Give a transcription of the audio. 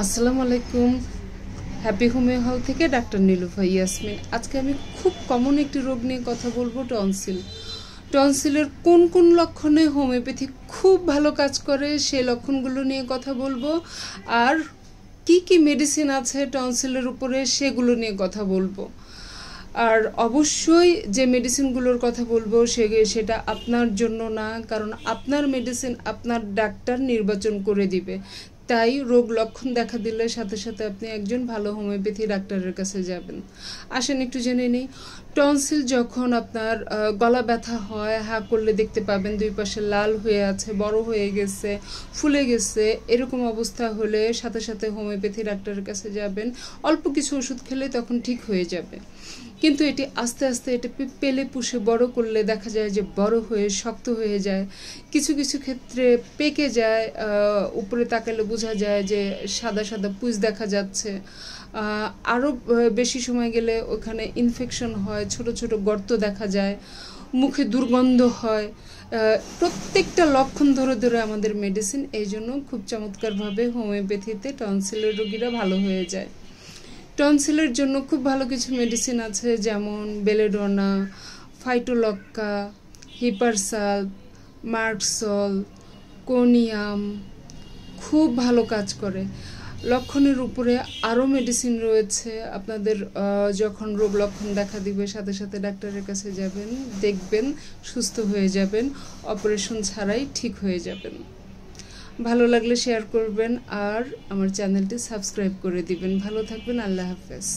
আসসালামু আলাইকুম। Happy homeo হল থেকে ডাক্তার নীলুফা ইয়াসমিন। আজকে আমি খুব কমন একটি রোগ নিয়ে কথা বলবো, টনসিল। টনসিলের কোন কোন লক্ষণে হোমিওপ্যাথি খুব ভালো কাজ করে সেই লক্ষণগুলো নিয়ে কথা বলবো, আর কি কি মেডিসিন আছে টনসিলের উপরে সেগুলো নিয়ে কথা বলবো। আর অবশ্যই যে মেডিসিনগুলোর কথা বলবো সেটা আপনার জন্য না, কারণ আপনার মেডিসিন আপনার ডাক্তার নির্বাচন করে দিবে। তাই রোগ লক্ষণ দেখা দিলে সাথে সাথে আপনি একজন ভালো হোমিওপ্যাথি ডাক্তারের কাছে যাবেন। আসেন একটু জেনে নিই। টনসিল যখন আপনার গলা ব্যথা হয়, হা করলে দেখতে পাবেন দুই পাশে লাল হয়ে আছে, বড় হয়ে গেছে, ফুলে গেছে, এরকম অবস্থা হলে সাথে সাথে হোমিওপ্যাথি ডাক্তারের কাছে যাবেন। অল্প কিছু ওষুধ খেলে তখন ঠিক হয়ে যাবে। কিন্তু এটি আস্তে আস্তে এটা পেলে পুষে বড় করলে দেখা যায় যে বড় হয়ে শক্ত হয়ে যায়, কিছু কিছু ক্ষেত্রে পেকে যায়, উপরে তাকালে বোঝা যায় যে সাদা সাদা পুঁজ দেখা যাচ্ছে। আরও বেশি সময় গেলে ওখানে ইনফেকশন হয়, ছোট ছোট গর্ত দেখা যায়, মুখে দুর্গন্ধ হয়। প্রত্যেকটা লক্ষণ ধরে ধরে আমাদের মেডিসিন এই জন্য খুব চমৎকারভাবে হোমিওপ্যাথিতে টনসিলের রোগীরা ভালো হয়ে যায়। টনসিলের জন্য খুব ভালো কিছু মেডিসিন আছে, যেমন বেলেডোনা, ফাইটোলক্কা, হিপারসাল, মার্কসল, কোনিয়াম খুব ভালো কাজ করে। লক্ষণের উপরে আরও মেডিসিন রয়েছে। আপনাদের যখন রোগ লক্ষণ দেখা দিবে সাথে সাথে ডাক্তারের কাছে যাবেন, দেখবেন সুস্থ হয়ে যাবেন, অপারেশন ছাড়াই ঠিক হয়ে যাবেন। ভালো লাগলে শেয়ার করবেন আর আমার চ্যানেলটি সাবস্ক্রাইব করে দিবেন। ভালো থাকবেন। আল্লাহ হাফেজ।